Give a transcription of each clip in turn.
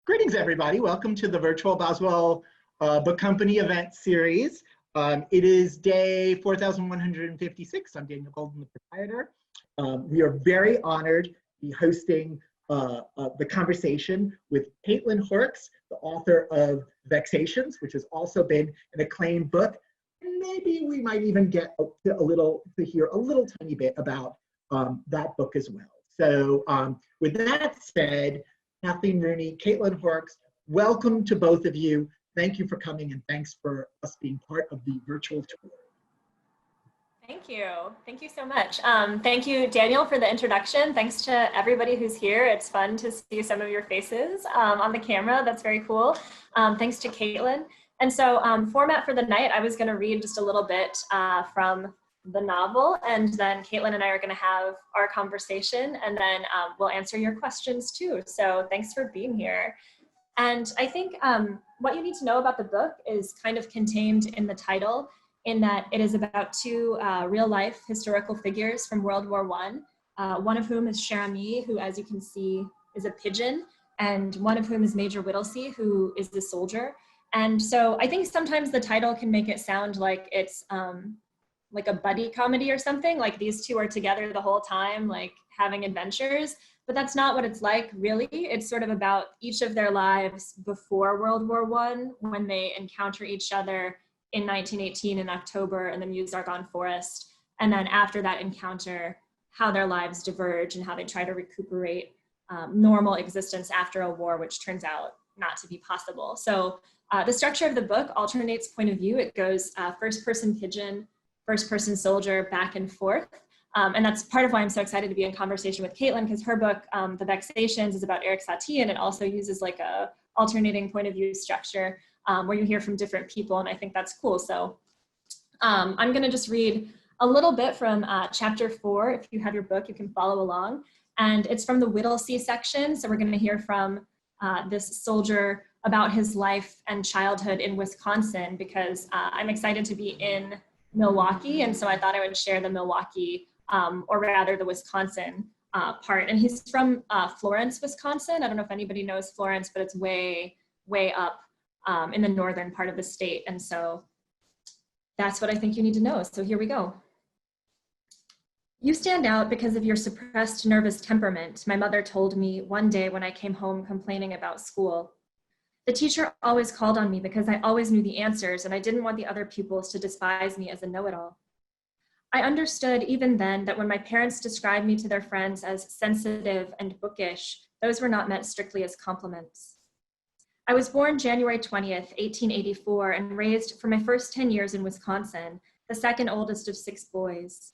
Greetings, everybody. Welcome to the virtual Boswell Book Company event series. It is day 4,156. I'm Daniel Golden, the proprietor. We are very honored to be hosting the conversation with Caitlin Horrocks, the author of Vexations, which has also been an acclaimed book. And maybe we might even get to hear a little tiny bit about that book as well. So with that said, Kathleen Rooney, Caitlin Horrocks, welcome to both of you. Thank you for coming and thanks for us being part of the virtual tour. Thank you. Thank you so much. Thank you, Daniel, for the introduction. Thanks to everybody who's here. It's fun to see some of your faces on the camera. That's very cool. Thanks to Caitlin. And so format for the night, I was going to read just a little bit from the novel, and then Caitlin and I are going to have our conversation, and then we'll answer your questions too. So thanks for being here. And I think what you need to know about the book is kind of contained in the title, in that it is about two real-life historical figures from World War I, one of whom is Cher, who, as you can see, is a pigeon, and one of whom is Major Whittlesey, who is the soldier. And so I think sometimes the title can make it sound like it's like a buddy comedy or something, like these two are together the whole time, like having adventures, but that's not what it's like, really. It's sort of about each of their lives before World War I, when they encounter each other in 1918 in October in the Meuse-Argonne forest, and then after that encounter, how their lives diverge and how they try to recuperate normal existence after a war, which turns out not to be possible. So the structure of the book alternates point of view. It goes first-person pigeon, first-person soldier, back and forth. And that's part of why I'm so excited to be in conversation with Caitlin, because her book, The Vexations, is about Eric Satie, and it also uses like a alternating point of view structure where you hear from different people, and I think that's cool. So I'm gonna just read a little bit from chapter 4. If you have your book, you can follow along. And it's from the Whittlesey section. So we're gonna hear from this soldier about his life and childhood in Wisconsin, because I'm excited to be in Milwaukee, and so I thought I would share the Milwaukee, or rather the Wisconsin part. And he's from Florence, Wisconsin. I don't know if anybody knows Florence, but it's way, way up in the northern part of the state. And so that's what I think you need to know. So here we go. You stand out because of your suppressed nervous temperament, my mother told me one day when I came home complaining about school. The teacher always called on me because I always knew the answers, and I didn't want the other pupils to despise me as a know-it-all. I understood even then that when my parents described me to their friends as sensitive and bookish, those were not meant strictly as compliments. I was born January 20th, 1884, and raised for my first 10 years in Wisconsin, the second oldest of 6 boys.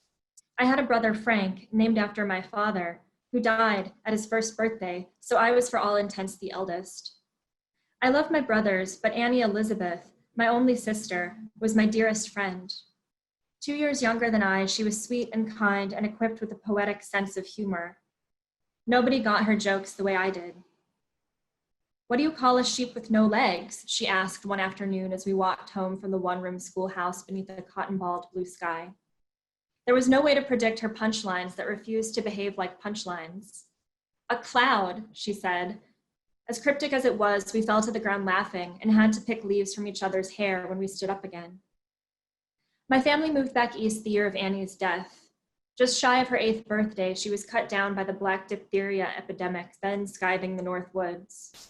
I had a brother, Frank, named after my father, who died at his first birthday, so I was for all intents the eldest. I loved my brothers, but Annie Elizabeth, my only sister, was my dearest friend. 2 years younger than I, she was sweet and kind and equipped with a poetic sense of humor. Nobody got her jokes the way I did. What do you call a sheep with no legs? She asked one afternoon as we walked home from the one-room schoolhouse beneath a cotton-balled blue sky. There was no way to predict her punchlines that refused to behave like punchlines. A cloud, she said. As cryptic as it was, we fell to the ground laughing and had to pick leaves from each other's hair when we stood up again. My family moved back east the year of Annie's death. Just shy of her 8th birthday, she was cut down by the black diphtheria epidemic then scything the North Woods.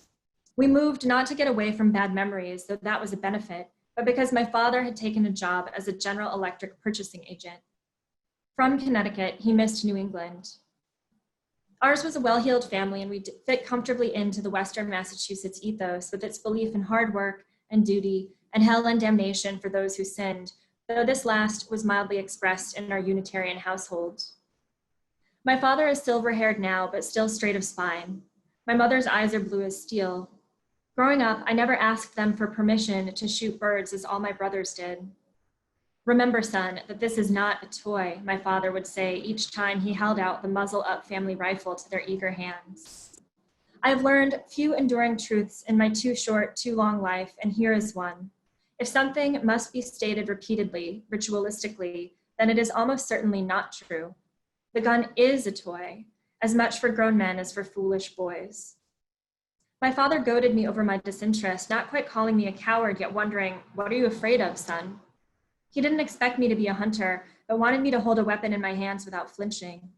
We moved not to get away from bad memories, though that was a benefit, but because my father had taken a job as a General Electric purchasing agent. From Connecticut, he missed New England. Ours was a well-heeled family, and we fit comfortably into the Western Massachusetts ethos with its belief in hard work and duty and hell and damnation for those who sinned, though this last was mildly expressed in our Unitarian household. My father is silver-haired now, but still straight of spine. My mother's eyes are blue as steel. Growing up, I never asked them for permission to shoot birds as all my brothers did. Remember, son, that this is not a toy, my father would say each time he held out the muzzle-up family rifle to their eager hands. I have learned few enduring truths in my too short, too long life, and here is one. If something must be stated repeatedly, ritualistically, then it is almost certainly not true. The gun is a toy, as much for grown men as for foolish boys. My father goaded me over my disinterest, not quite calling me a coward, yet wondering, what are you afraid of, son? He didn't expect me to be a hunter, but wanted me to hold a weapon in my hands without flinching.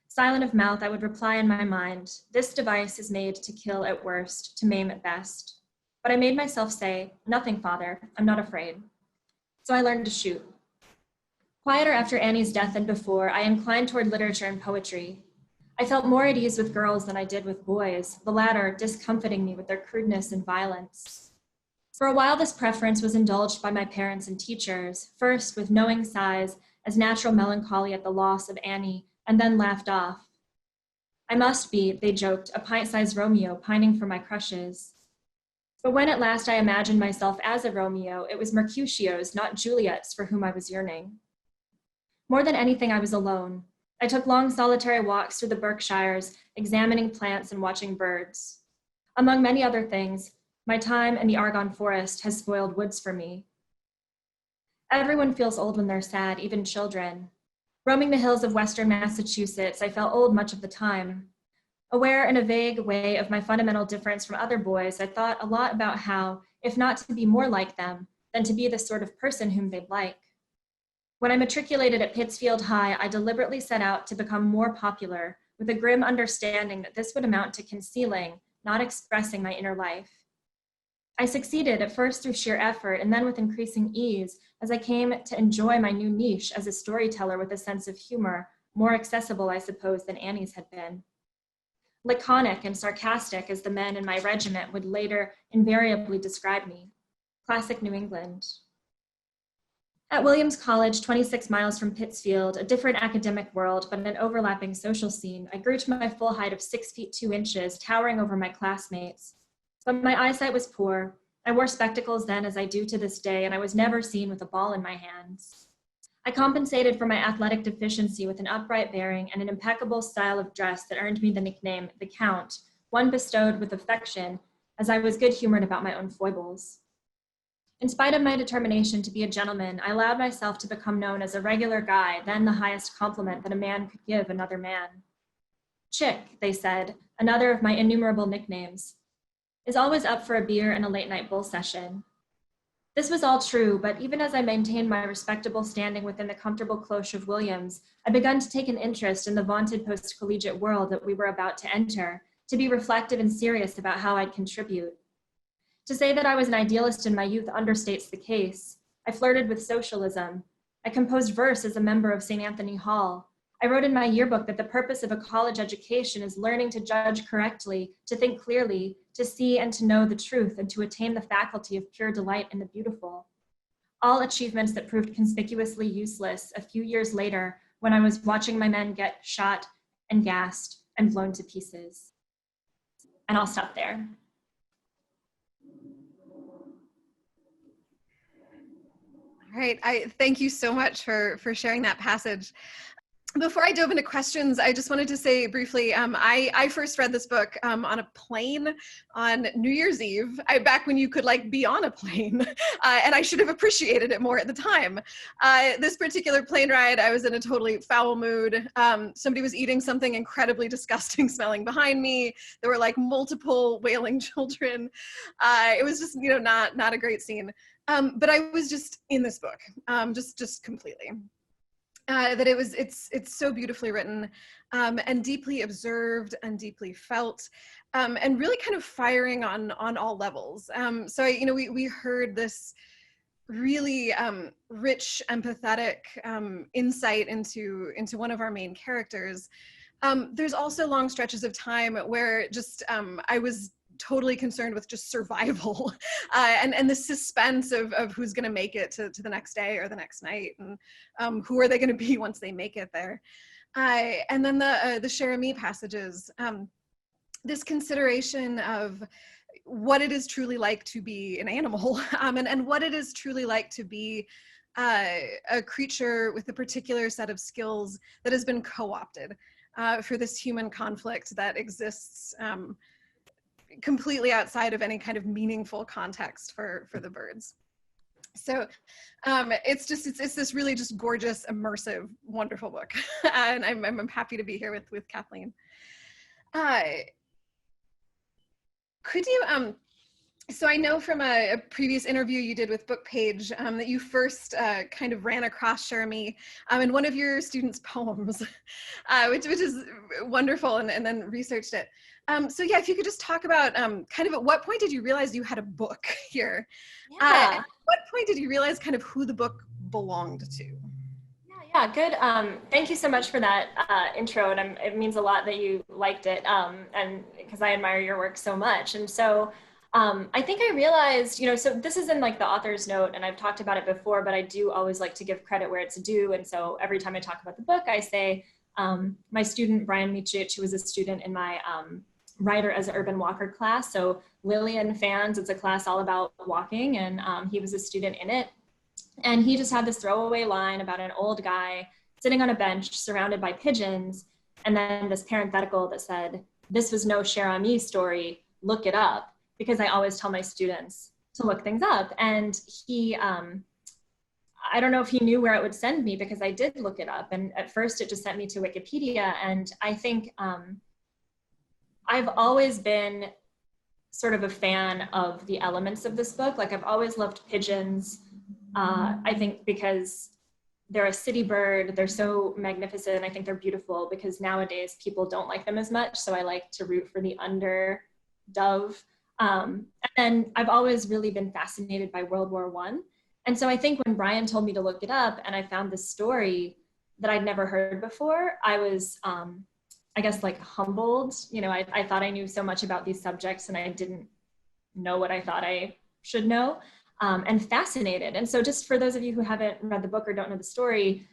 Silent of mouth, I would reply in my mind, this device is made to kill at worst, to maim at best. But I made myself say, nothing, father, I'm not afraid. So I learned to shoot. Quieter after Annie's death than before, I inclined toward literature and poetry. I felt more at ease with girls than I did with boys, the latter discomfiting me with their crudeness and violence. For a while, this preference was indulged by my parents and teachers, first with knowing sighs as natural melancholy at the loss of Annie, and then laughed off. I must be, they joked, a pint-sized Romeo pining for my crushes. But when at last I imagined myself as a Romeo, it was Mercutio's, not Juliet's, for whom I was yearning. More than anything, I was alone. I took long solitary walks through the Berkshires, examining plants and watching birds. Among many other things, my time in the Argonne forest has spoiled woods for me. Everyone feels old when they're sad, even children. Roaming the hills of Western Massachusetts, I felt old much of the time. Aware in a vague way of my fundamental difference from other boys, I thought a lot about how, if not to be more like them, then to be the sort of person whom they'd like. When I matriculated at Pittsfield High, I deliberately set out to become more popular, with a grim understanding that this would amount to concealing, not expressing my inner life. I succeeded at first through sheer effort and then with increasing ease as I came to enjoy my new niche as a storyteller with a sense of humor, more accessible, I suppose, than Annie's had been. Laconic and sarcastic as the men in my regiment would later invariably describe me. Classic New England. At Williams College, 26 miles from Pittsfield, a different academic world, but an overlapping social scene, I grew to my full height of 6 feet 2 inches, towering over my classmates. But my eyesight was poor. I wore spectacles then as I do to this day, and I was never seen with a ball in my hands. I compensated for my athletic deficiency with an upright bearing and an impeccable style of dress that earned me the nickname, the Count, one bestowed with affection, as I was good-humored about my own foibles. In spite of my determination to be a gentleman, I allowed myself to become known as a regular guy, then the highest compliment that a man could give another man. Chick, they said, another of my innumerable nicknames, is always up for a beer and a late-night bull session. This was all true, but even as I maintained my respectable standing within the comfortable cloche of Williams, I began to take an interest in the vaunted post-collegiate world that we were about to enter, to be reflective and serious about how I'd contribute. To say that I was an idealist in my youth understates the case. I flirted with socialism. I composed verse as a member of St. Anthony Hall. I wrote in my yearbook that the purpose of a college education is learning to judge correctly, to think clearly, to see and to know the truth, and to attain the faculty of pure delight in the beautiful. All achievements that proved conspicuously useless a few years later when I was watching my men get shot and gassed and blown to pieces. And I'll stop there. All right, I thank you so much for sharing that passage. Before I dove into questions, I just wanted to say briefly, I first read this book on a plane on New Year's Eve, back when you could like be on a plane, and I should have appreciated it more at the time. This particular plane ride, I was in a totally foul mood. Somebody was eating something incredibly disgusting smelling behind me. There were like multiple wailing children. It was just, not a great scene. But I was just in this book, just completely. That it's so beautifully written, and deeply observed and deeply felt, and really kind of firing on all levels. So we heard this really rich, empathetic insight into one of our main characters. There's also long stretches of time where just I was totally concerned with just survival and the suspense of who's going to make it to the next day or the next night, and who are they going to be once they make it there. And then the Cher and me passages, this consideration of what it is truly like to be an animal, and what it is truly like to be a creature with a particular set of skills that has been co-opted for this human conflict that exists completely outside of any kind of meaningful context for the birds. So it's this really just gorgeous, immersive, wonderful book, and I'm happy to be here with Kathleen. Could you, so I know from a previous interview you did with BookPage that you first kind of ran across Jeremy in one of your students' poems, which is wonderful, and then researched it. So yeah, if you could just talk about kind of at what point did you realize you had a book here? Yeah. At what point did you realize kind of who the book belonged to? Yeah, good. Thank you so much for that intro, and it means a lot that you liked it, and because I admire your work so much. And so I think I realized, so this is in like the author's note, and I've talked about it before, but I do always like to give credit where it's due. And so every time I talk about the book, I say my student, Brian Michich, who was a student in my Writer as an Urban Walker class. So Lillian fans, it's a class all about walking, and he was a student in it. And he just had this throwaway line about an old guy sitting on a bench surrounded by pigeons. And then this parenthetical that said, "This was no Cher story, look it up." Because I always tell my students to look things up. And he, I don't know if he knew where it would send me, because I did look it up. And at first it just sent me to Wikipedia. And I think I've always been sort of a fan of the elements of this book. Like I've always loved pigeons. I think because they're a city bird, they're so magnificent. I think they're beautiful because nowadays people don't like them as much. So I like to root for the underdove. And then I've always really been fascinated by World War I. And so I think when Brian told me to look it up and I found this story that I'd never heard before, I was, I guess, like humbled. I thought I knew so much about these subjects and I didn't know what I thought I should know. And fascinated. And so just for those of you who haven't read the book or don't know the story,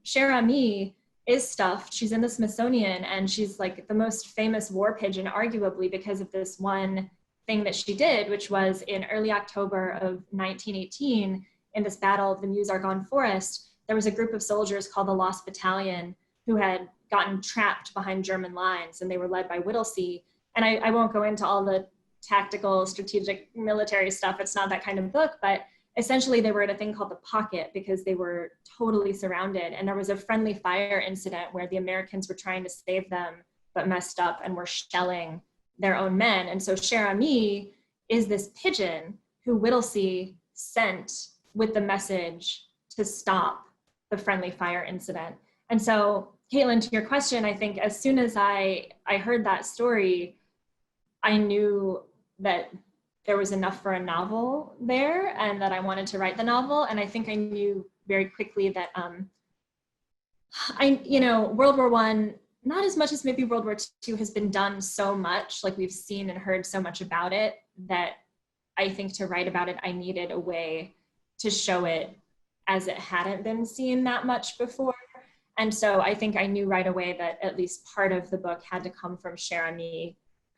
Cher is stuffed. She's in the Smithsonian and she's like the most famous war pigeon, arguably, because of this one thing that she did, which was in early October of 1918, in this battle of the Meuse-Argonne Forest, there was a group of soldiers called the Lost Battalion who had gotten trapped behind German lines, and they were led by Whittlesey. And I won't go into all the tactical, strategic, military stuff. It's not that kind of book, but essentially they were at a thing called the pocket because they were totally surrounded. And there was a friendly fire incident where the Americans were trying to save them, but messed up and were shelling their own men. And so Cher is this pigeon who Whittlesey sent with the message to stop the friendly fire incident. And so, Caitlin, to your question, I think as soon as I heard that story, I knew that there was enough for a novel there and that I wanted to write the novel. And I think I knew very quickly that World War I, not as much as maybe World War II, has been done so much, like we've seen and heard so much about it, that I think to write about it, I needed a way to show it as it hadn't been seen that much before. And so I think I knew right away that at least part of the book had to come from Cher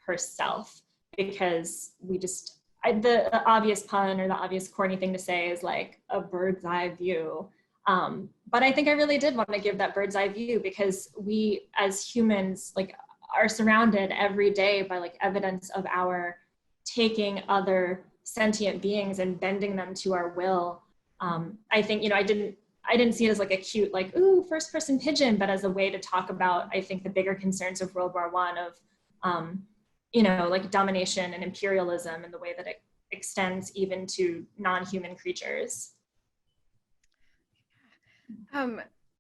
herself, because the obvious pun or the obvious corny thing to say is like a bird's eye view. But I think I really did want to give that bird's eye view, because we as humans like are surrounded every day by like evidence of our taking other sentient beings and bending them to our will. I think, I didn't see it as like a cute, like, ooh, first person pigeon, but as a way to talk about, I think, the bigger concerns of World War I of, like domination and imperialism and the way that it extends even to non-human creatures.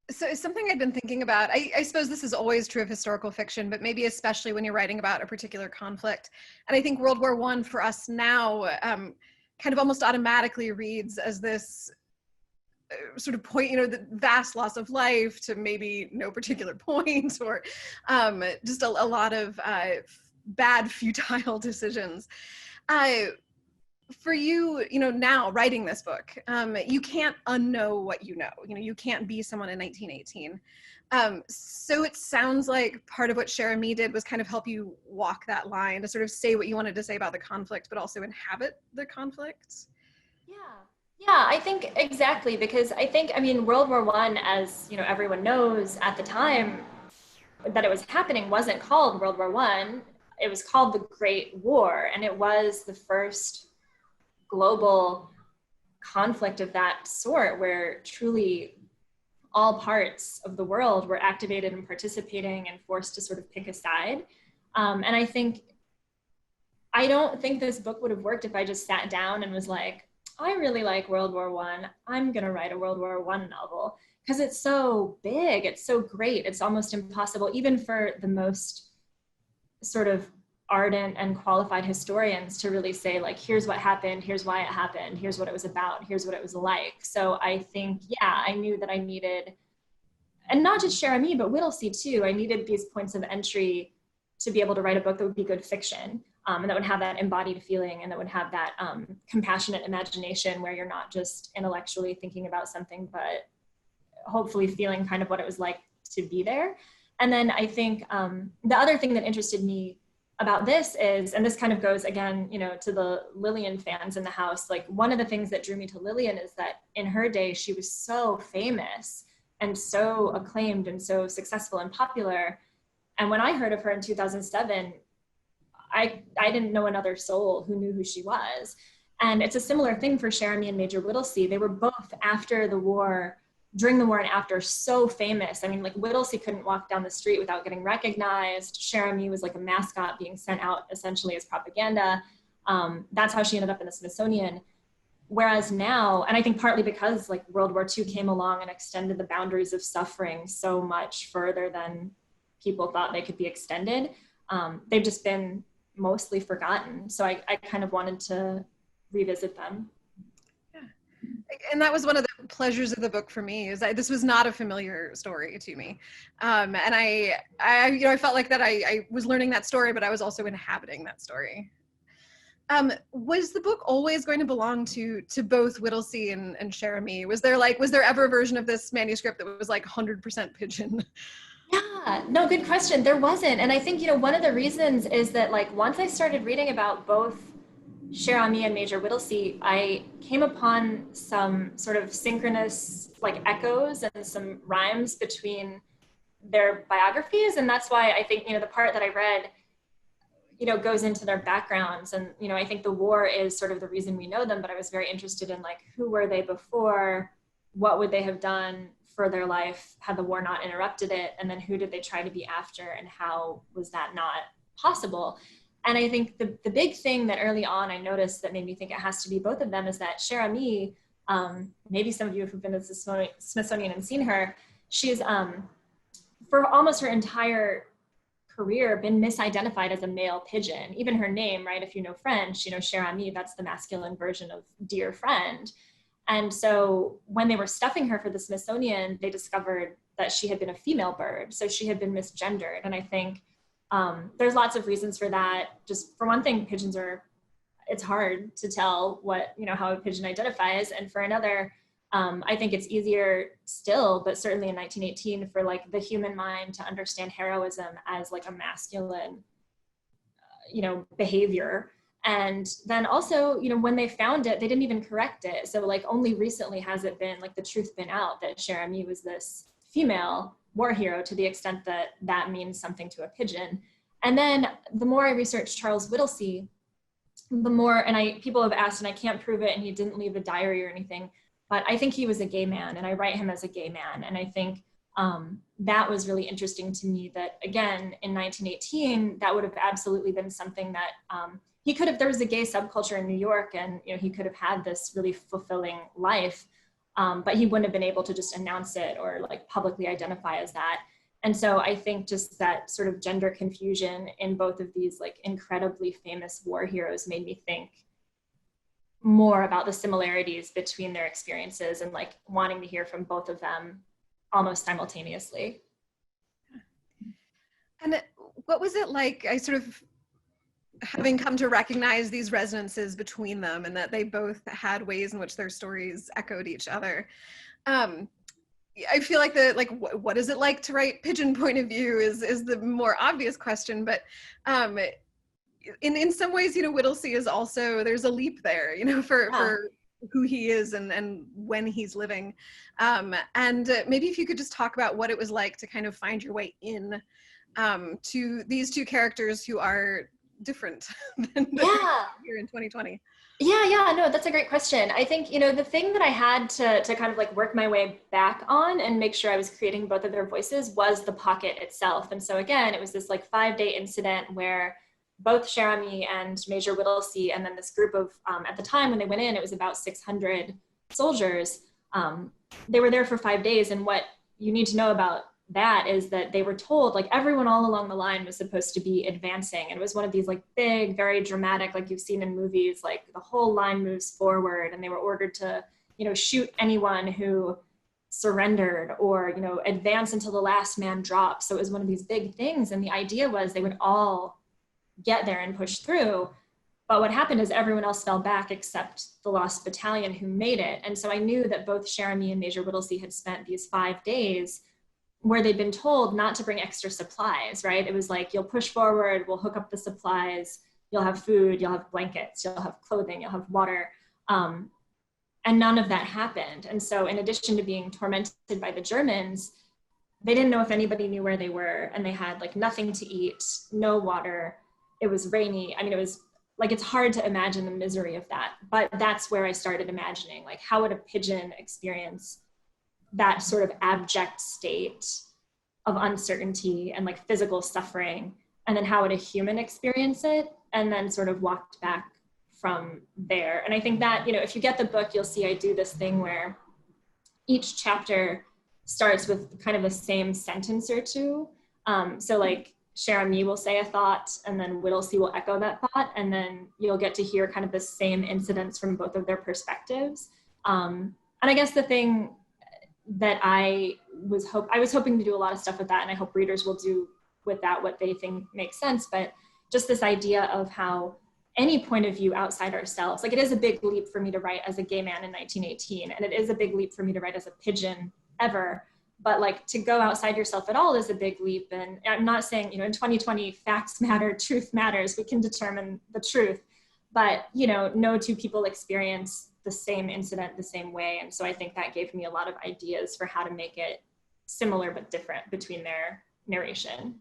So something I've been thinking about, I suppose this is always true of historical fiction, but maybe especially when you're writing about a particular conflict. And I think World War I for us now kind of almost automatically reads as this sort of point, the vast loss of life to maybe no particular point, or just a lot of bad, futile decisions. For you, now writing this book, you can't unknow what you know. You can't be someone in 1918. So it sounds like part of what Cher did was kind of help you walk that line to sort of say what you wanted to say about the conflict, but also inhabit the conflict. Yeah, I think exactly, because World War I, as everyone knows at the time that it was happening, wasn't called World War I. It was called the Great War, and it was the first global conflict of that sort where truly all parts of the world were activated and participating and forced to sort of pick a side. And I think I don't think this book would have worked if I just sat down and was like, I really like World War I. I'm gonna write a World War I novel, because it's so big, it's so great, it's almost impossible, even for the most sort of ardent and qualified historians, to really say like, here's what happened, here's why it happened, here's what it was about, here's what it was like. So I think, yeah, I knew that I needed, and not just Cher and me, but Whittlesey too, I needed these points of entry to be able to write a book that would be good fiction, and that would have that embodied feeling, and that would have that compassionate imagination, where you're not just intellectually thinking about something, but hopefully feeling kind of what it was like to be there. And then I think the other thing that interested me about this is, and this kind of goes again, you know, to the Lillian fans in the house, like one of the things that drew me to Lillian is that in her day, she was so famous and so acclaimed and so successful and popular. And when I heard of her in 2007, I didn't know another soul who knew who she was. And it's a similar thing for Cher and Major Whittlesey. They were both after the war, during the war and after, so famous. I mean, like Whittlesey couldn't walk down the street without getting recognized. Cher and was like a mascot being sent out essentially as propaganda. That's how she ended up in the Smithsonian. Whereas now, and I think partly because like World War II came along and extended the boundaries of suffering so much further than people thought they could be extended, they've just been mostly forgotten. So I kind of wanted to revisit them. Yeah. And that was one of the pleasures of the book for me, is that this was not a familiar story to me. And I you know, I felt like that I was learning that story, but I was also inhabiting that story. Was the book always going to belong to both Whittlesey and Cher and me? Was there ever a version of this manuscript that was like 100% Pigeon? Yeah, no, good question. There wasn't. And I think, you know, one of the reasons is that like once I started reading about both Cher and Major Whittlesey, I came upon some sort of synchronous like echoes and some rhymes between their biographies. And that's why I think, you know, the part that I read, you know, goes into their backgrounds. And, you know, I think the war is sort of the reason we know them, but I was very interested in like, who were they before? What would they have done for their life had the war not interrupted it? And then who did they try to be after, and how was that not possible? And I think the big thing that early on I noticed that made me think it has to be both of them is that Cher and maybe some of you who've been to the Smithsonian and seen her, she's for almost her entire career been misidentified as a male pigeon. Even her name, right? If you know French, you know, Cher and that's the masculine version of dear friend. And so when they were stuffing her for the Smithsonian, they discovered that she had been a female bird. So she had been misgendered. And I think there's lots of reasons for that. Just for one thing, pigeons it's hard to tell what, you know, how a pigeon identifies. And for another, I think it's easier still, but certainly in 1918, for like the human mind to understand heroism as like a masculine, you know, behavior. And then also, you know, when they found it, they didn't even correct it. So like only recently has it been like the truth been out that Cher and was this female war hero, to the extent that that means something to a pigeon. And then the more I researched Charles Whittlesey, the more, and people have asked, and I can't prove it, and he didn't leave a diary or anything, but I think he was a gay man, and I write him as a gay man. And I think that was really interesting to me, that again, in 1918, that would have absolutely been something that he could have, there was a gay subculture in New York, and, you know, he could have had this really fulfilling life, but he wouldn't have been able to just announce it or like publicly identify as that. And so I think just that sort of gender confusion in both of these like incredibly famous war heroes made me think more about the similarities between their experiences, and like wanting to hear from both of them almost simultaneously. And what was it like, I sort of, having come to recognize these resonances between them, and that they both had ways in which their stories echoed each other? I feel like what is it like to write pigeon point of view is the more obvious question, but in some ways, you know, Whittlesey is also, there's a leap there, you know, for who he is and when he's living. And maybe if you could just talk about what it was like to kind of find your way in to these two characters who are different than here in 2020. Yeah, no, that's a great question. I think, you know, the thing that I had to kind of like work my way back on and make sure I was creating both of their voices was the pocket itself. And so again, it was this like 5-day incident where both Cher and Major Whittlesey, and then this group of, at the time when they went in, it was about 600 soldiers. They were there for 5 days, and what you need to know about that is that they were told, like, everyone all along the line was supposed to be advancing, and it was one of these like big, very dramatic, like you've seen in movies, like the whole line moves forward, and they were ordered to, you know, shoot anyone who surrendered, or, you know, advance until the last man drops. So it was one of these big things, and the idea was they would all get there and push through. But what happened is everyone else fell back except the Lost Battalion, who made it. And so I knew that both Cher and Major Whittlesey had spent these 5 days where they'd been told not to bring extra supplies, right? It was like, you'll push forward, we'll hook up the supplies, you'll have food, you'll have blankets, you'll have clothing, you'll have water. And none of that happened. And so in addition to being tormented by the Germans, they didn't know if anybody knew where they were, and they had like nothing to eat, no water. It was rainy. I mean, it was like, it's hard to imagine the misery of that, but that's where I started imagining, like, how would a pigeon experience that sort of abject state of uncertainty and like physical suffering, and then how would a human experience it, and then sort of walked back from there. And I think that, you know, if you get the book, you'll see I do this thing where each chapter starts with kind of the same sentence or two. So like Cher and me will say a thought, and then Whittlesey will echo that thought, and then you'll get to hear kind of the same incidents from both of their perspectives. And I guess the thing that I was hoping to do a lot of stuff with that, and I hope readers will do with that what they think makes sense, but just this idea of how any point of view outside ourselves, like, it is a big leap for me to write as a gay man in 1918, and it is a big leap for me to write as a pigeon ever, but like, to go outside yourself at all is a big leap. And I'm not saying, you know, in 2020, facts matter, truth matters, we can determine the truth, but, you know, no two people experience the same incident the same way. And so I think that gave me a lot of ideas for how to make it similar but different between their narration.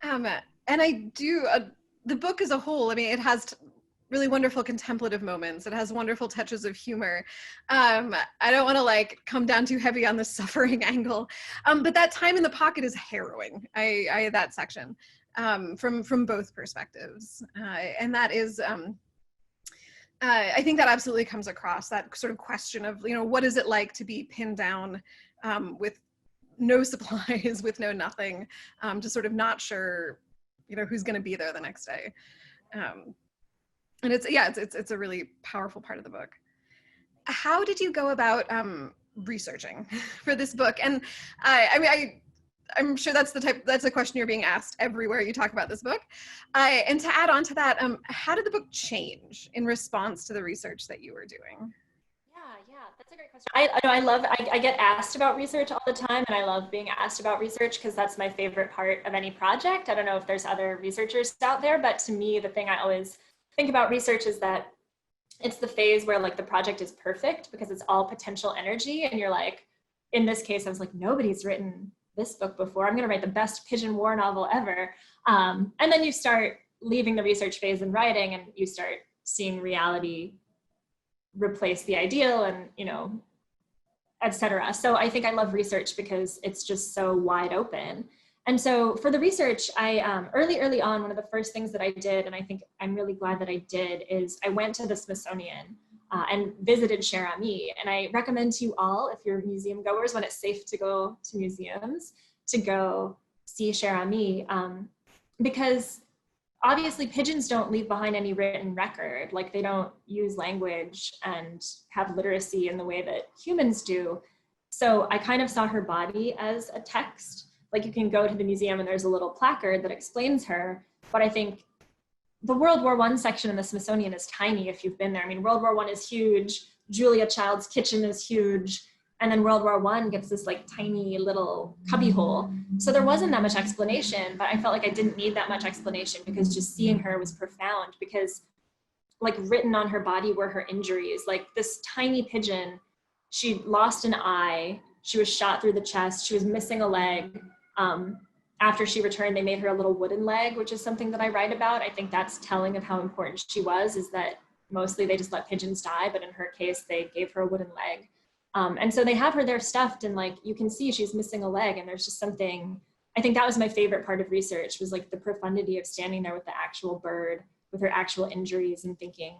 And I do, the book as a whole, I mean, it has really wonderful contemplative moments. It has wonderful touches of humor. I don't want to like come down too heavy on the suffering angle, but that time in the pocket is harrowing. That section from both perspectives, and that is. I think that absolutely comes across, that sort of question of, you know, what is it like to be pinned down with no supplies, with no nothing, just sort of not sure, you know, who's going to be there the next day. And it's a really powerful part of the book. How did you go about researching for this book? And I'm sure that's a question you're being asked everywhere you talk about this book. And to add on to that, how did the book change in response to the research that you were doing? Yeah, that's a great question. I get asked about research all the time, and I love being asked about research because that's my favorite part of any project. I don't know if there's other researchers out there, but to me, the thing I always think about research is that it's the phase where like the project is perfect because it's all potential energy, and you're like, in this case, I was like, nobody's written this book before. I'm going to write the best pigeon war novel ever. And then you start leaving the research phase and writing, and you start seeing reality replace the ideal, and, you know, etc. So I think I love research because it's just so wide open. And so for the research, I early on, one of the first things that I did, and I think I'm really glad that I did, is I went to the Smithsonian and visited Cher. And I recommend to you all, if you're museum goers, when it's safe to go to museums, to go see Cher, because obviously pigeons don't leave behind any written record. Like, they don't use language and have literacy in the way that humans do. So I kind of saw her body as a text. Like, you can go to the museum and there's a little placard that explains her, but I think the World War I section in the Smithsonian is tiny if you've been there. I mean, World War I is huge, Julia Child's kitchen is huge, and then World War I gets this like tiny little cubby hole. So there wasn't that much explanation, but I felt like I didn't need that much explanation because just seeing her was profound, because like written on her body were her injuries. Like, this tiny pigeon, she lost an eye, she was shot through the chest, she was missing a leg. After she returned, they made her a little wooden leg, which is something that I write about. I think that's telling of how important she was, is that mostly they just let pigeons die, but in her case, they gave her a wooden leg. And so they have her there stuffed, and like, you can see she's missing a leg, and there's just something I think that was my favorite part of research, was like the profundity of standing there with the actual bird, with her actual injuries, and thinking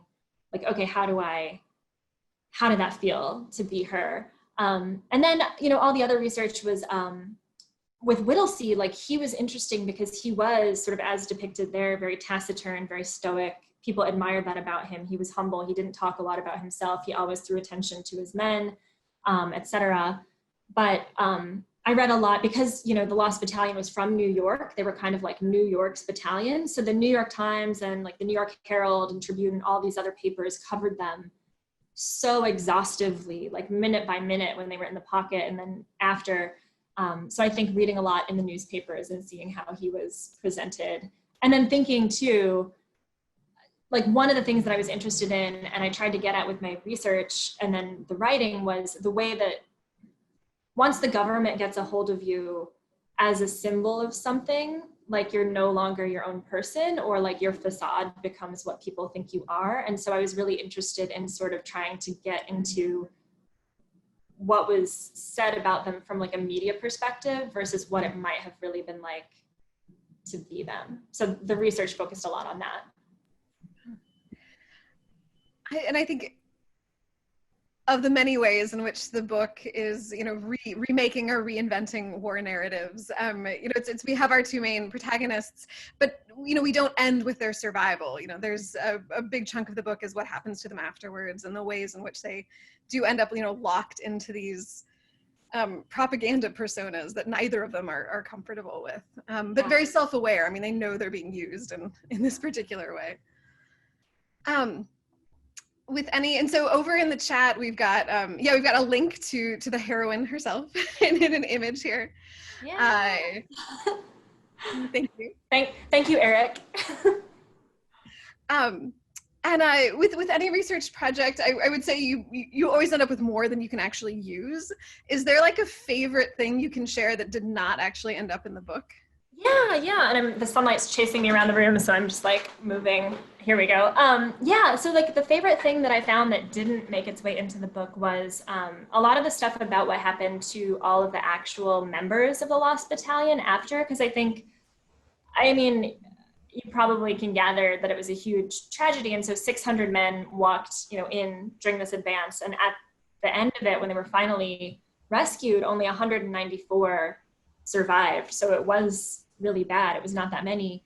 like, okay, how did that feel to be her? And then, you know, all the other research was with Whittlesey. Like, he was interesting because he was sort of, as depicted there, very taciturn, very stoic. People admired that about him. He was humble. He didn't talk a lot about himself. He always threw attention to his men, etc. But I read a lot because, you know, the Lost Battalion was from New York. They were kind of like New York's battalion. So the New York Times and like the New York Herald and Tribune and all these other papers covered them so exhaustively, like minute by minute, when they were in the pocket and then after. So I think reading a lot in the newspapers and seeing how he was presented, and then thinking too, like one of the things that I was interested in and I tried to get at with my research and then the writing was the way that once the government gets a hold of you as a symbol of something, like you're no longer your own person, or like your facade becomes what people think you are. And so I was really interested in sort of trying to get into what was said about them from like a media perspective versus what it might have really been like to be them. So the research focused a lot on that. I think of the many ways in which the book is, you know, remaking or reinventing war narratives. You know, it's we have our two main protagonists, but you know, we don't end with their survival. You know, there's a big chunk of the book is what happens to them afterwards and the ways in which they do end up, you know, locked into these propaganda personas that neither of them are comfortable with, but very self-aware. I mean, they know they're being used in this particular way. And so over in the chat, we've got a link to the heroine herself in an image here. Yeah. Thank you. Thank you, Eric. With any research project, I would say you always end up with more than you can actually use. Is there like a favorite thing you can share that did not actually end up in the book? Yeah, and the sunlight's chasing me around the room, so I'm just like moving. Here we go. Yeah, so like the favorite thing that I found that didn't make its way into the book was a lot of the stuff about what happened to all of the actual members of the Lost Battalion after, because I mean, you probably can gather that it was a huge tragedy, and so 600 men walked, you know, in during this advance, and at the end of it, when they were finally rescued, only 194 survived. So it was really bad. It was not that many.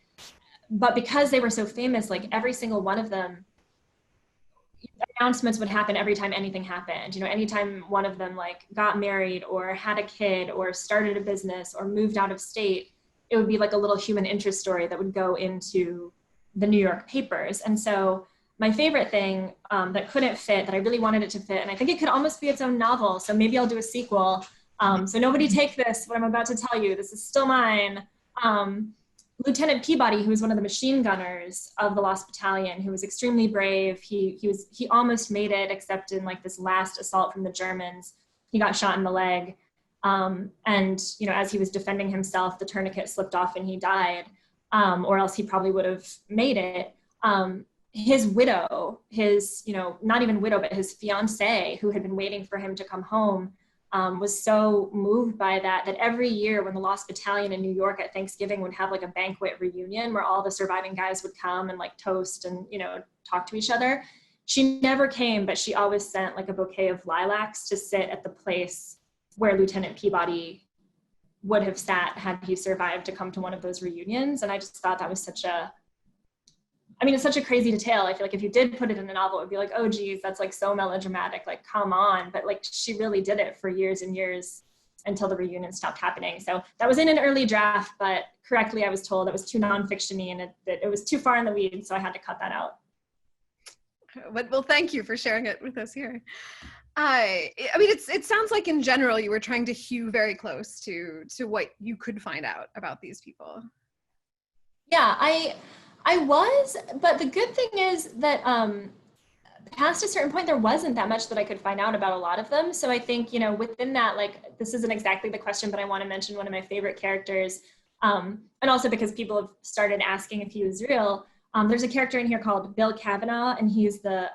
But because they were so famous, like every single one of them, announcements would happen every time anything happened. You know, anytime one of them like got married or had a kid or started a business or moved out of state, it would be like a little human interest story that would go into the New York papers. And so my favorite thing that couldn't fit, that I really wanted it to fit, and I think it could almost be its own novel, so maybe I'll do a sequel. So nobody take this, what I'm about to tell you, this is still mine. Lieutenant Peabody, who was one of the machine gunners of the Lost Battalion, who was extremely brave. He almost made it, except in like this last assault from the Germans, he got shot in the leg. And you know, as he was defending himself, the tourniquet slipped off and he died, or else he probably would have made it. His widow, you know, not even widow, but his fiance, who had been waiting for him to come home, was so moved by that every year when the Lost Battalion in New York at Thanksgiving would have like a banquet reunion where all the surviving guys would come and like toast and, you know, talk to each other. She never came, but she always sent like a bouquet of lilacs to sit at the place where Lieutenant Peabody would have sat had he survived to come to one of those reunions. And I just thought that was it's such a crazy detail. I feel like if you did put it in a novel, it would be like, oh geez, that's like so melodramatic, like come on. But like she really did it for years and years until the reunion stopped happening. So that was in an early draft, but correctly I was told it was too nonfiction-y and it was too far in the weeds, so I had to cut that out. Well, thank you for sharing it with us here. I mean, it sounds like in general you were trying to hew very close to what you could find out about these people. Yeah, I was, but the good thing is that past a certain point, there wasn't that much that I could find out about a lot of them. So I think, you know, within that, like, this isn't exactly the question, but I want to mention one of my favorite characters. And also because people have started asking if he was real. There's a character in here called Bill Cavanaugh, and he's the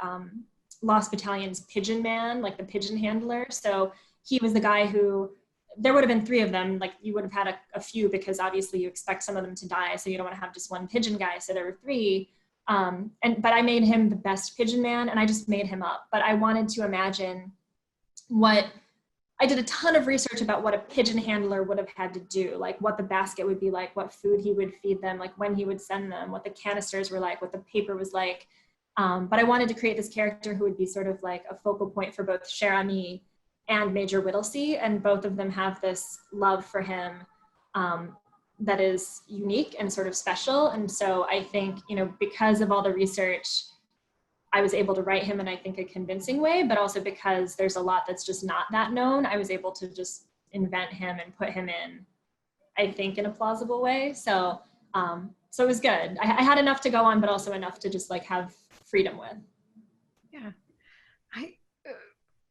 Lost Battalion's pigeon man, like the pigeon handler. So he was the guy who there would have been 3 of them. Like you would have had a few, because obviously you expect some of them to die. So you don't want to have just one pigeon guy. So there were 3. But I made him the best pigeon man, and I just made him up. But I wanted to imagine I did a ton of research about what a pigeon handler would have had to do, like what the basket would be like, what food he would feed them, like when he would send them, what the canisters were like, what the paper was like. But I wanted to create this character who would be sort of like a focal point for both Cher and Major Whittlesey, and both of them have this love for him that is unique and sort of special. And so I think, you know, because of all the research, I was able to write him in, I think, a convincing way, but also because there's a lot that's just not that known, I was able to just invent him and put him in, I think, in a plausible way. So so it was good. I had enough to go on, but also enough to just like have freedom with. Yeah.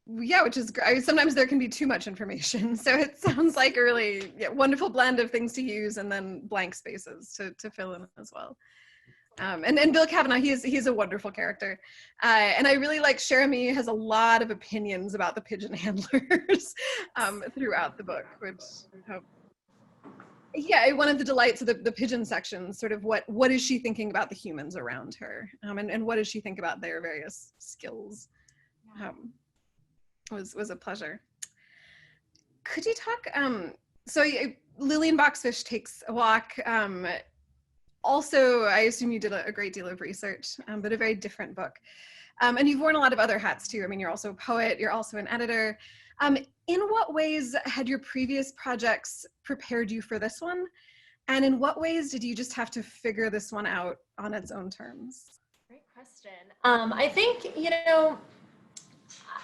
Yeah, which is great. Sometimes there can be too much information. So it sounds like a really wonderful blend of things to use and then blank spaces to fill in as well. And Bill Cavanaugh, he's a wonderful character. And I really like Cher has a lot of opinions about the pigeon handlers throughout the book, which, one of the delights of the pigeon section, sort of what is she thinking about the humans around her? And what does she think about their various skills? Was a pleasure. Could you talk, so Lillian Boxfish Takes a Walk. Also, I assume you did a great deal of research, but a very different book. And you've worn a lot of other hats too. I mean, you're also a poet, you're also an editor. In what ways had your previous projects prepared you for this one? And in what ways did you just have to figure this one out on its own terms? Great question. I think, you know,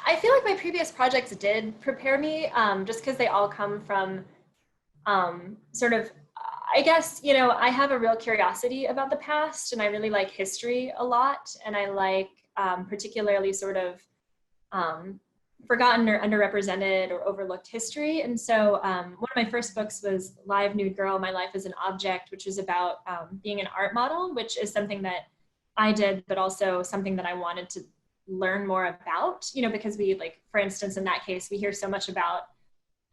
I feel like my previous projects did prepare me, just because they all come from sort of, I guess, you know, I have a real curiosity about the past, and I really like history a lot. And I like particularly sort of forgotten or underrepresented or overlooked history. And so one of my first books was Live Nude Girl, My Life as an Object, which is about being an art model, which is something that I did, but also something that I wanted to learn more about, you know, because we, like, for instance, in that case, we hear so much about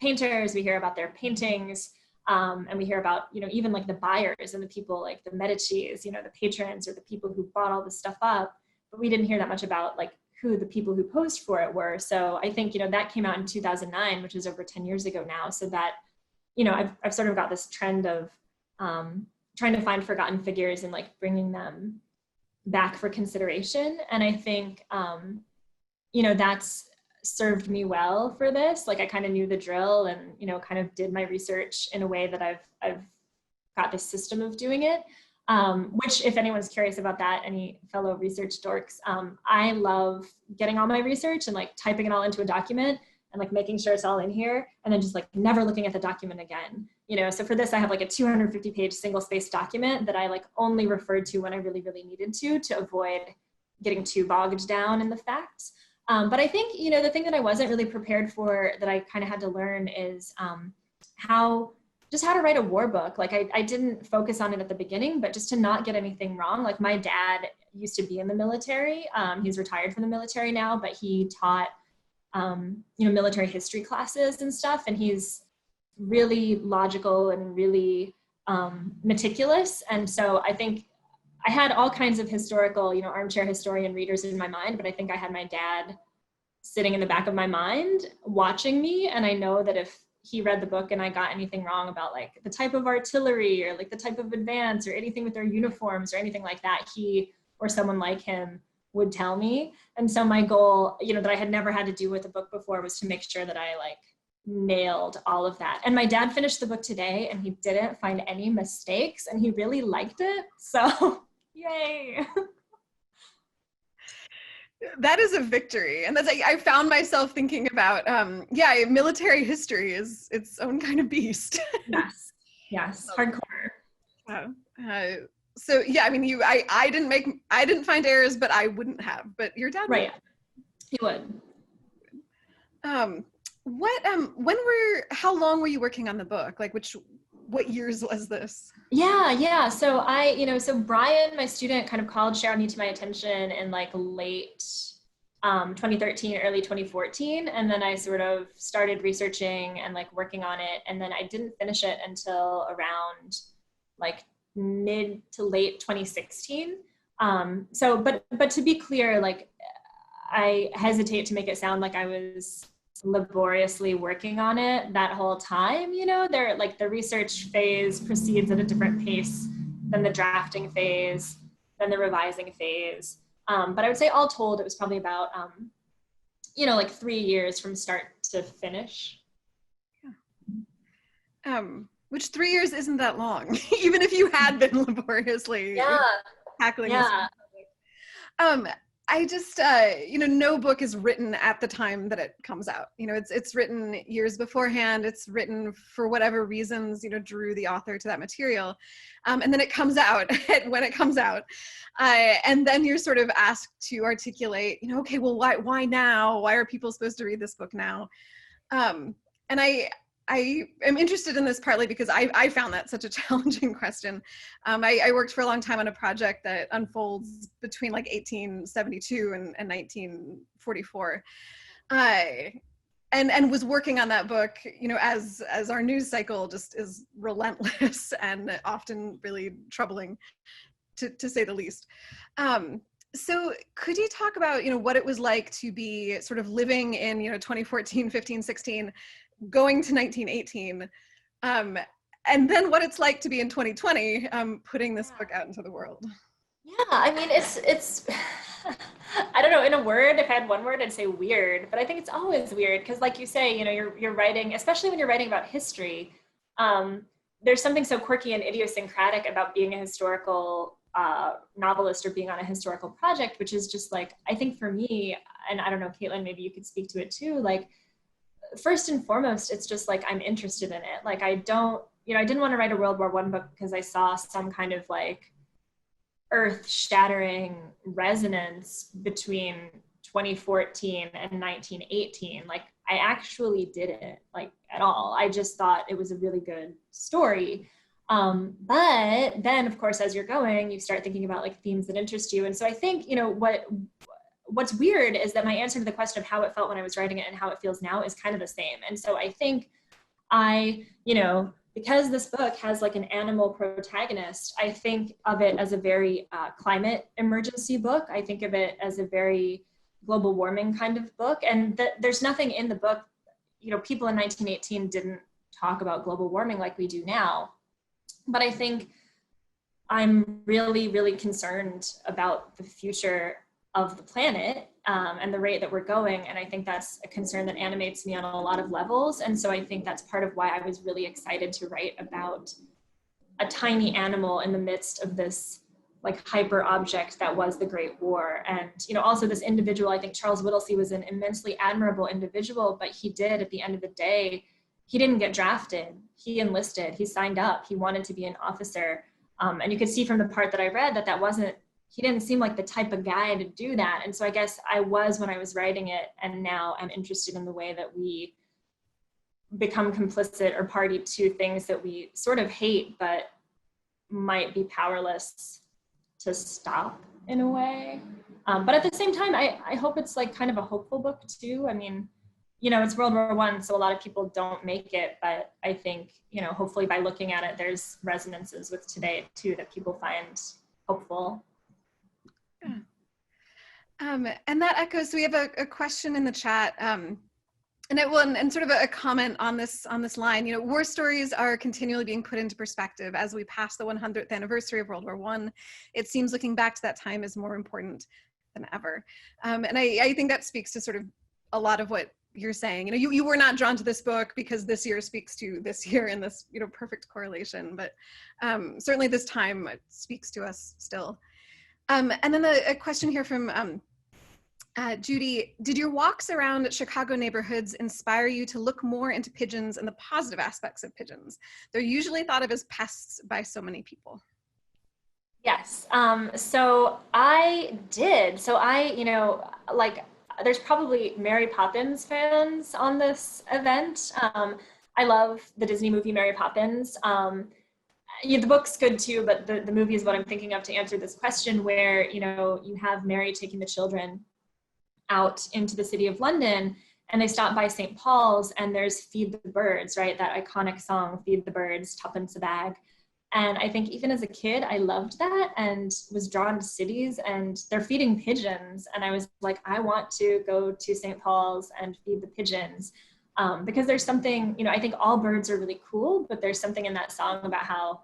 painters, we hear about their paintings, and we hear about, you know, even like the buyers and the people like the Medicis, you know, the patrons or the people who bought all this stuff up, but we didn't hear that much about like who the people who posed for it were. So I think, you know, that came out in 2009, which is over 10 years ago now. So that, you know, I've sort of got this trend of trying to find forgotten figures and like bringing them back for consideration. And I think, you know, that's served me well for this. Like I kind of knew the drill and, you know, kind of did my research in a way that I've got this system of doing it. Which, if anyone's curious about that, any fellow research dorks, I love getting all my research and like typing it all into a document and like making sure it's all in here and then just like never looking at the document again. You know, so for this, I have like a 250-page single-spaced document that I like only referred to when I really, really needed to avoid getting too bogged down in the facts. But I think, you know, the thing that I wasn't really prepared for that I kind of had to learn is how to write a war book. Like I didn't focus on it at the beginning, but just to not get anything wrong. Like my dad used to be in the military. He's retired from the military now, but he taught, you know, military history classes and stuff. And he's really logical and really meticulous. And so I think I had all kinds of historical, you know, armchair historian readers in my mind, but I think I had my dad sitting in the back of my mind watching me. And I know that if he read the book and I got anything wrong about like the type of artillery or like the type of advance or anything with their uniforms or anything like that, he or someone like him would tell me. And so my goal, you know, that I had never had to do with a book before was to make sure that I like nailed all of that. And my dad finished the book today and he didn't find any mistakes and he really liked it. So yay. That is a victory. And that's, I found myself thinking about, military history is its own kind of beast. Yes, hardcore. Wow. So yeah, I mean, I didn't find errors, but I wouldn't have, but your dad right. Would. He would. How long were you working on the book? Like what years was this? Yeah. So so Brian, my student, kind of called Cher to my attention in like late 2013, early 2014. And then I sort of started researching and like working on it. And then I didn't finish it until around like mid to late 2016. But to be clear, like I hesitate to make it sound like I was laboriously working on it that whole time. You know, the research phase proceeds at a different pace than the drafting phase, than the revising phase. But I would say all told, it was probably about, like 3 years from start to finish. Yeah. Which 3 years isn't that long, even if you had been laboriously tackling this. I just, no book is written at the time that it comes out. It's written years beforehand. It's written for whatever reasons, drew the author to that material. And then it comes out when it comes out. And then you're sort of asked to articulate, okay, well, why now? Why are people supposed to read this book now? And I am interested in this partly because I found that such a challenging question. I worked for a long time on a project that unfolds between like 1872 and 1944. And was working on that book, as our news cycle just is relentless and often really troubling, to say the least. So could you talk about, what it was like to be sort of living in, 2014, 15, 16, going to 1918, and then what it's like to be in 2020, putting this book out into the world? Yeah, I mean, it's I don't know, in a word, if I had one word, I'd say weird, but I think it's always weird because like you say, you're writing, especially when you're writing about history, there's something so quirky and idiosyncratic about being a historical novelist or being on a historical project, which is just like, I think for me, and I don't know, Caitlin, maybe you could speak to it too, like, first and foremost, it's just like, I'm interested in it. Like, I didn't want to write a World War I book because I saw some kind of like earth-shattering resonance between 2014 and 1918. Like, I actually didn't like at all. I just thought it was a really good story. But then, of course, as you're going, you start thinking about like themes that interest you. And so I think, what's weird is that my answer to the question of how it felt when I was writing it and how it feels now is kind of the same. And so I think because this book has like an animal protagonist, I think of it as a very climate emergency book. I think of it as a very global warming kind of book. And there's nothing in the book, people in 1918 didn't talk about global warming like we do now. But I think I'm really, really concerned about the future of the planet and the rate that we're going. And I think that's a concern that animates me on a lot of levels. And so I think that's part of why I was really excited to write about a tiny animal in the midst of this like hyper object that was the Great War. And, also this individual, I think Charles Whittlesey was an immensely admirable individual, but he did, at the end of the day, he didn't get drafted. He enlisted, he signed up, he wanted to be an officer. And you could see from the part that I read that he didn't seem like the type of guy to do that. And so I guess I was when I was writing it, and now I'm interested in the way that we become complicit or party to things that we sort of hate, but might be powerless to stop in a way. But at the same time, I hope it's like kind of a hopeful book too. I mean, it's World War I, so a lot of people don't make it, but I think, hopefully by looking at it, there's resonances with today too that people find hopeful. And that echoes, so we have a question in the chat, and sort of a comment on this line. War stories are continually being put into perspective as we pass the 100th anniversary of World War I. It seems looking back to that time is more important than ever. And I think that speaks to sort of a lot of what you're saying. You were not drawn to this book because this year speaks to this year in this perfect correlation, but certainly this time speaks to us still. And then a question here from Judy. Did your walks around Chicago neighborhoods inspire you to look more into pigeons and the positive aspects of pigeons? They're usually thought of as pests by so many people. Yes, so I did. So there's probably Mary Poppins fans on this event. I love the Disney movie Mary Poppins. The book's good too, but the movie is what I'm thinking of to answer this question, where, you have Mary taking the children out into the city of London, and they stop by St. Paul's, and there's Feed the Birds, right? That iconic song, Feed the Birds, tuppence a bag. And I think even as a kid, I loved that and was drawn to cities, and they're feeding pigeons. And I was like, I want to go to St. Paul's and feed the pigeons. Because there's something, I think all birds are really cool, but there's something in that song about how,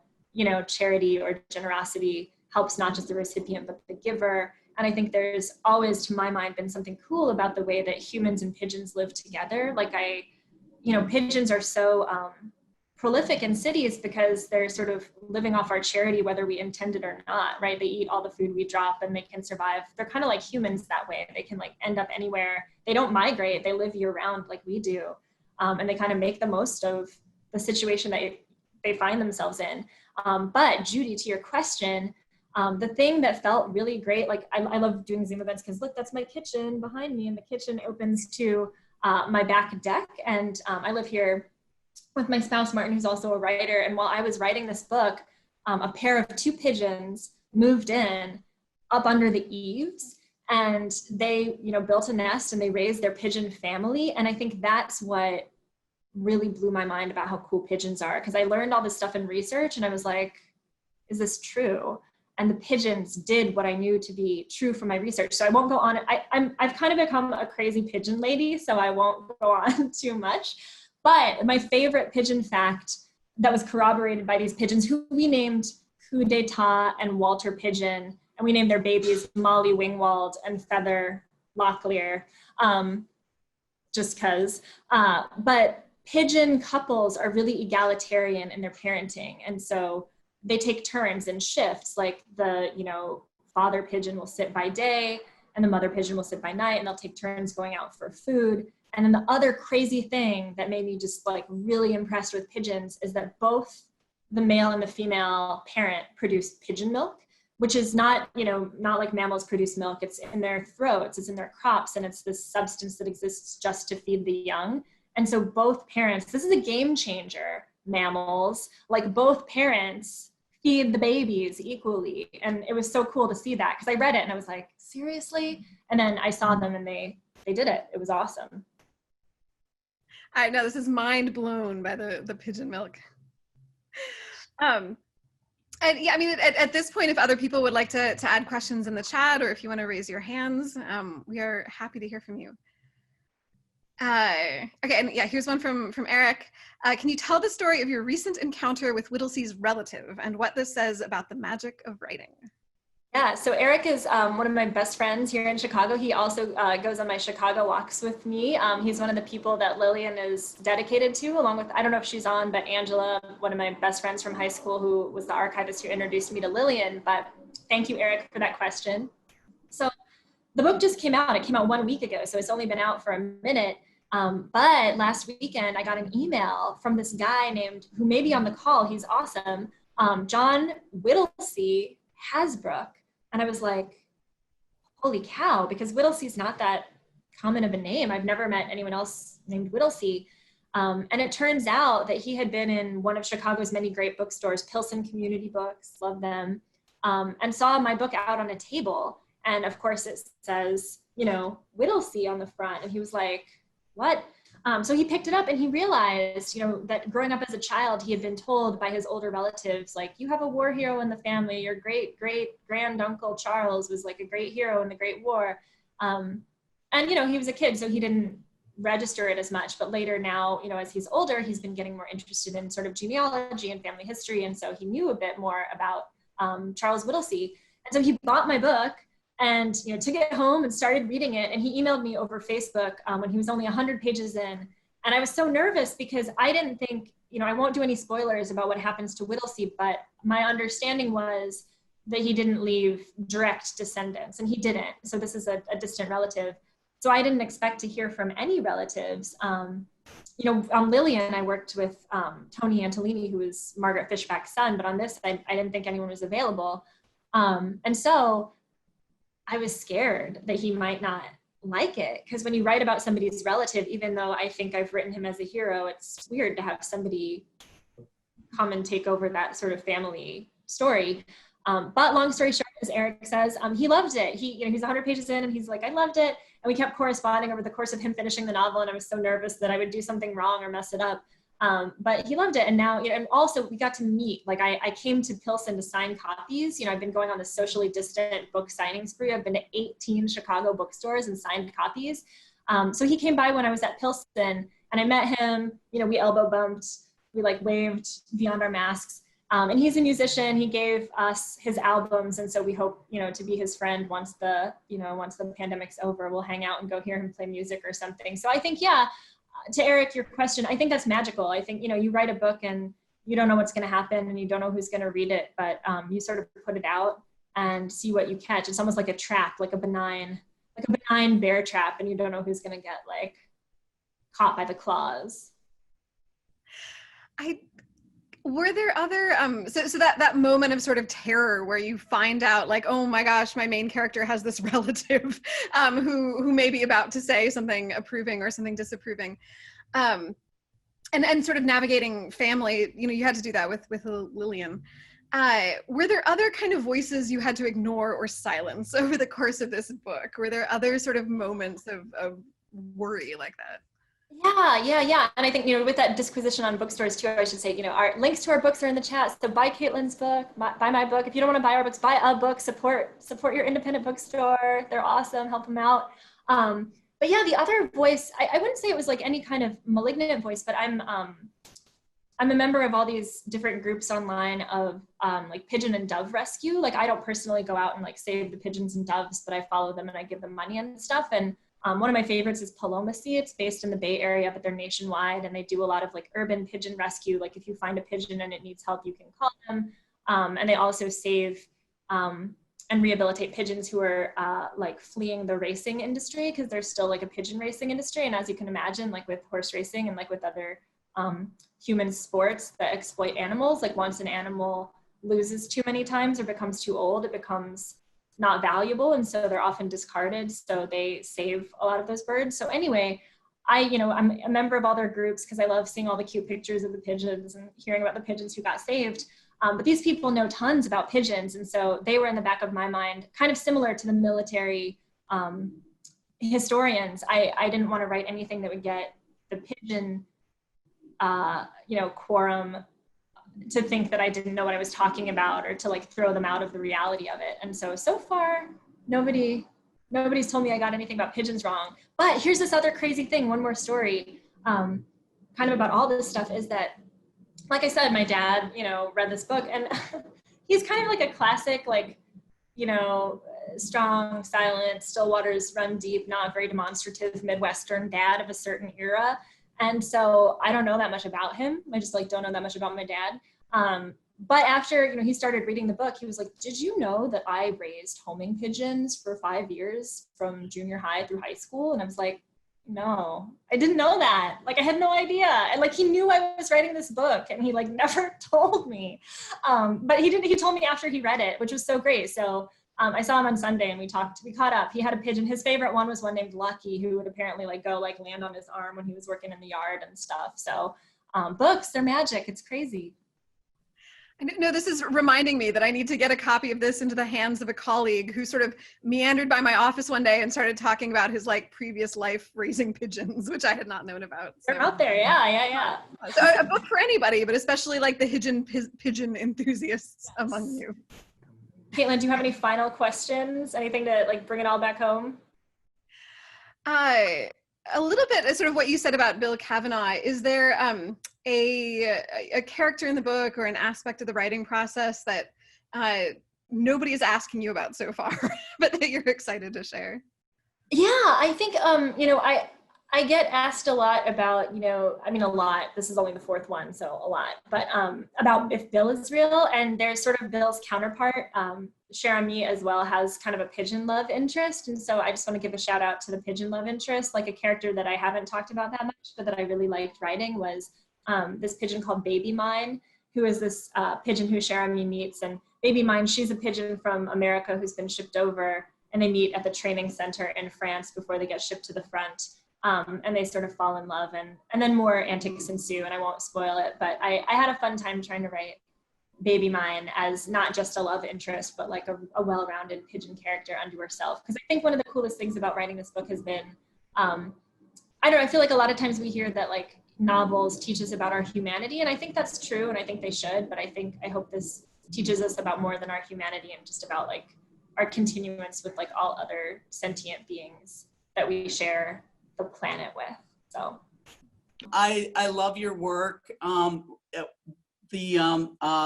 charity or generosity helps not just the recipient, but the giver. And I think there's always, to my mind, been something cool about the way that humans and pigeons live together. Like pigeons are so prolific in cities because they're sort of living off our charity, whether we intend it or not, right? They eat all the food we drop and they can survive. They're kind of like humans that way. They can end up anywhere. They don't migrate. They live year round like we do. And they kind of make the most of the situation that they find themselves in. But Judy, to your question, the thing that felt really great, I love doing Zoom events because look, that's my kitchen behind me, and the kitchen opens to my back deck. And I live here with my spouse, Martin, who's also a writer. And while I was writing this book, a pair of 2 pigeons moved in up under the eaves, and they, built a nest and they raised their pigeon family. And I think that's what really blew my mind about how cool pigeons are. Because I learned all this stuff in research and I was like, is this true? And the pigeons did what I knew to be true from my research. So I won't go on. I've kind of become a crazy pigeon lady, so I won't go on too much. But my favorite pigeon fact that was corroborated by these pigeons, who we named Coup d'etat and Walter Pigeon, and we named their babies Molly Wingwald and Feather Locklear, just because. But pigeon couples are really egalitarian in their parenting. And so they take turns and shifts, like the, father pigeon will sit by day and the mother pigeon will sit by night, and they'll take turns going out for food. And then the other crazy thing that made me just really impressed with pigeons is that both the male and the female parent produce pigeon milk, which is not, not like mammals produce milk. It's in their throats, it's in their crops, and it's this substance that exists just to feed the young. And so both parents, this is a game changer, mammals, both parents feed the babies equally. And it was so cool to see that, because I read it and I was like, seriously? And then I saw them and they did it. It was awesome. I know, this is mind blown by the pigeon milk. And yeah, I mean, at this point, if other people would like to add questions in the chat, or if you want to raise your hands, we are happy to hear from you. Okay, and yeah, here's one from Eric. Can you tell the story of your recent encounter with Whittlesey's relative and what this says about the magic of writing? Yeah, so Eric is one of my best friends here in Chicago. He also goes on my Chicago walks with me. He's one of the people that Lillian is dedicated to, along with, I don't know if she's on, but Angela, one of my best friends from high school, who was the archivist who introduced me to Lillian. But thank you, Eric, for that question. So the book just came out. It came out 1 week ago, so it's only been out for a minute. But last weekend, I got an email from this guy who may be on the call, he's awesome, John Whittlesey Hasbrook. And I was like, holy cow, because Whittlesey's not that common of a name. I've never met anyone else named Whittlesey. And it turns out that he had been in one of Chicago's many great bookstores, Pilsen Community Books, love them, and saw my book out on a table. And of course it says, Whittlesey on the front. And he was like, what? So he picked it up and he realized, that growing up as a child, he had been told by his older relatives, you have a war hero in the family. Your great-great-granduncle Charles was a great hero in the Great War. And, he was a kid, so he didn't register it as much. But later now, as he's older, he's been getting more interested in sort of genealogy and family history. And so he knew a bit more about Charles Whittlesey. And so he bought my book and took it home and started reading it. And he emailed me over Facebook when he was only 100 pages in. And I was so nervous because I didn't think, I won't do any spoilers about what happens to Whittlesey, but my understanding was that he didn't leave direct descendants, and he didn't. So this is a distant relative. So I didn't expect to hear from any relatives. On Lillian, I worked with Tony Antolini, who was Margaret Fishback's son, but on this, I didn't think anyone was available. And so I was scared that he might not like it, because when you write about somebody's relative, even though I think I've written him as a hero, it's weird to have somebody come and take over that sort of family story. But long story short, as Eric says. He loved it. He's 100 pages in and he's like, I loved it. And we kept corresponding over the course of him finishing the novel, and I was so nervous that I would do something wrong or mess it up. But he loved it. And now, and also we got to meet. Like I came to Pilsen to sign copies. I've been going on this socially distant book signing spree. I've been to 18 Chicago bookstores and signed copies. So he came by when I was at Pilsen, and I met him. We elbow bumped, we like waved beyond our masks. And he's a musician. He gave us his albums, and so we hope, to be his friend once the pandemic's over. We'll hang out and go hear him play music or something. So I think, yeah, to Eric, your question, I think that's magical. I think, you write a book and you don't know what's going to happen and you don't know who's going to read it, but you sort of put it out and see what you catch. It's almost like a trap, like a benign bear trap, and you don't know who's going to get like caught by the claws. Were there other, so that moment of sort of terror where you find out like, oh my gosh, my main character has this relative who may be about to say something approving or something disapproving, and sort of navigating family, you had to do that with Lillian. Were there other kind of voices you had to ignore or silence over the course of this book? Were there other sort of moments of worry like that? Yeah. And I think, with that disquisition on bookstores too, I should say, our links to our books are in the chat. So buy Caitlin's book, buy my book. If you don't want to buy our books, buy a book, support your independent bookstore. They're awesome, help them out. But yeah, the other voice, I wouldn't say it was like any kind of malignant voice, but I'm a member of all these different groups online of like pigeon and dove rescue. Like I don't personally go out and like save the pigeons and doves, but I follow them and I give them money and stuff. And one of my favorites is Palomacy. It's based in the Bay Area, but they're nationwide, and they do a lot of like urban pigeon rescue. Like if you find a pigeon and it needs help, you can call them. And they also save and rehabilitate pigeons who are like fleeing the racing industry, because there's still like a pigeon racing industry. And as you can imagine, like with horse racing and like with other human sports that exploit animals, like once an animal loses too many times or becomes too old, it becomes not valuable, and so they're often discarded. So they save a lot of those birds. So anyway, I'm a member of all their groups because I love seeing all the cute pictures of the pigeons and hearing about the pigeons who got saved. But these people know tons about pigeons, and so they were in the back of my mind, kind of similar to the military historians. I didn't want to write anything that would get the pigeon, quorum to think that I didn't know what I was talking about, or to like throw them out of the reality of it. And so far, nobody's told me I got anything about pigeons wrong. But here's this other crazy thing, one more story, kind of about all this stuff, is that, like I said, my dad, read this book, and he's kind of like a classic, like, strong, silent, still waters run deep, not very demonstrative Midwestern dad of a certain era. And so I don't know that much about him. I just like don't know that much about my dad. But after, he started reading the book, he was like, did you know that I raised homing pigeons for 5 years from junior high through high school? And I was like, no, I didn't know that. Like, I had no idea. And like, he knew I was writing this book, and he like never told me. But he told me after he read it, which was so great. So I saw him on Sunday and we caught up. He had a pigeon. His favorite one was one named Lucky, who would apparently like go like land on his arm when he was working in the yard and stuff. So books, they're magic. It's crazy. No, this is reminding me that I need to get a copy of this into the hands of a colleague who sort of meandered by my office one day and started talking about his like previous life raising pigeons, which I had not known about. So. They're out there, yeah. So a book for anybody, but especially like the pigeon enthusiasts among you. Caitlin, do you have any final questions? Anything to like bring it all back home? A little bit sort of what you said about Bill Cavanaugh. Is there a character in the book or an aspect of the writing process that nobody is asking you about so far, but that you're excited to share? Yeah, I think, I get asked a lot about, a lot, this is only the fourth one, so a lot, but about if Bill is real, and there's sort of Bill's counterpart, Cher as well, has kind of a pigeon love interest. And so I just want to give a shout out to the pigeon love interest. Like a character that I haven't talked about that much, but that I really liked writing was this pigeon called Baby Mine, who is this pigeon who Cher meets. And Baby Mine, she's a pigeon from America who's been shipped over, and they meet at the training center in France before they get shipped to the front. And they sort of fall in love, and then more antics ensue, and I won't spoil it, but I had a fun time trying to write baby mine as not just a love interest, but like a well-rounded pigeon character unto herself. Because I think one of the coolest things about writing this book has been, I don't know, I feel like a lot of times we hear that like novels teach us about our humanity, and I think that's true, and I think they should, but I hope this teaches us about more than our humanity and just about like our continuance with like all other sentient beings that we share the planet with. So I love your work. The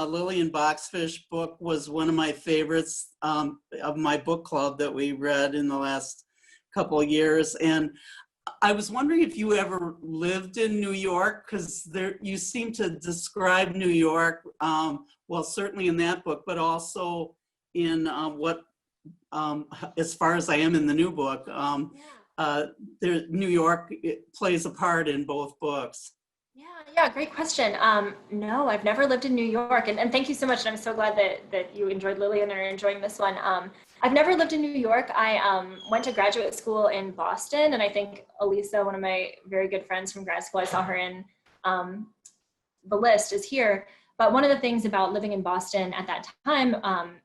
Lillian Boxfish book was one of my favorites of my book club that we read in the last couple of years. And I was wondering if you ever lived in New York, because you seem to describe New York, well, certainly in that book, but also in as far as I am in the new book, New York plays a part in both books. Yeah, great question. No, I've never lived in New York, and thank you so much. And I'm so glad that you enjoyed Lillian and are enjoying this one. I've never lived in New York. I went to graduate school in Boston, and I think Elisa, one of my very good friends from grad school, I saw her in the list, is here. But one of the things about living in Boston at that time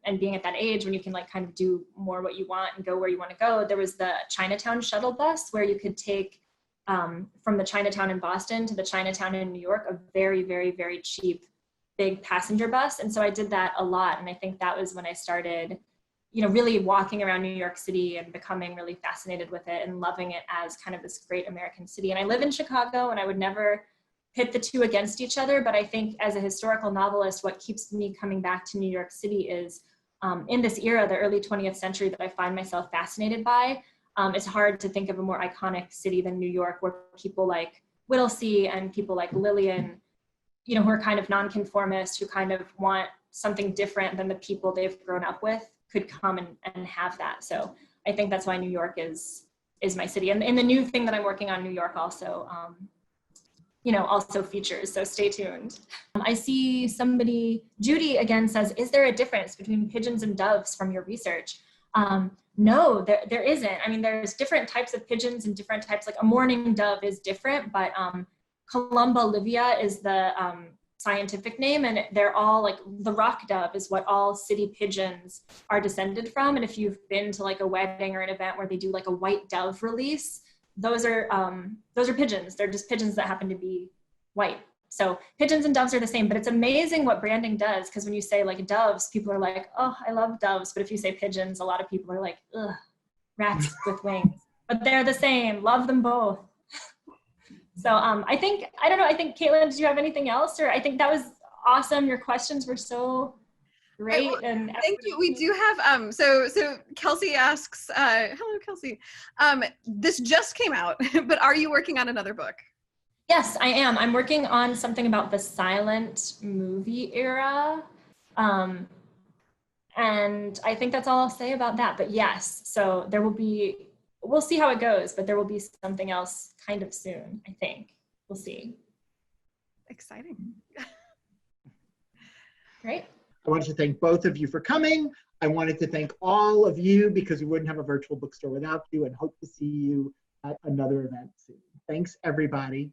and being at that age when you can like kind of do more what you want and go where you want to go, there was the Chinatown shuttle bus where you could take from the Chinatown in Boston to the Chinatown in New York, a very, very, very cheap, big passenger bus. And so I did that a lot. And I think that was when I started, you know, really walking around New York City and becoming really fascinated with it and loving it as kind of this great American city. And I live in Chicago, and I would never pit the two against each other. But I think as a historical novelist, what keeps me coming back to New York City is in this era, the early 20th century, that I find myself fascinated by. It's hard to think of a more iconic city than New York, where people like Whittlesey and people like Lillian, you know, who are kind of nonconformists, who kind of want something different than the people they've grown up with, could come and have that. So I think that's why New York is my city. And the new thing that I'm working on, New York also, you know, also features, so stay tuned. I see somebody, Judy again says, is there a difference between pigeons and doves from your research? No, there isn't. I mean, there's different types of pigeons and different types, like a mourning dove is different, but Columba livia is the scientific name, and they're all like, the rock dove is what all city pigeons are descended from. And if you've been to like a wedding or an event where they do like a white dove release, those are pigeons. They're just pigeons that happen to be white. So pigeons and doves are the same, but it's amazing what branding does, because when you say like doves, people are like, oh, I love doves. But if you say pigeons, a lot of people are like, ugh, rats with wings. But they're the same. Love them both. So I think Caitlin, did you have anything else? Or I think that was awesome. Your questions were so great. And thank you. We do have so Kelsey asks, hello Kelsey. This just came out, but are you working on another book? Yes, I am. I'm working on something about the silent movie era. And I think that's all I'll say about that. But yes, so there will be, we'll see how it goes, but there will be something else kind of soon, I think. We'll see. Exciting. Great. I wanted to thank both of you for coming. I wanted to thank all of you, because we wouldn't have a virtual bookstore without you, and hope to see you at another event soon. Thanks, everybody.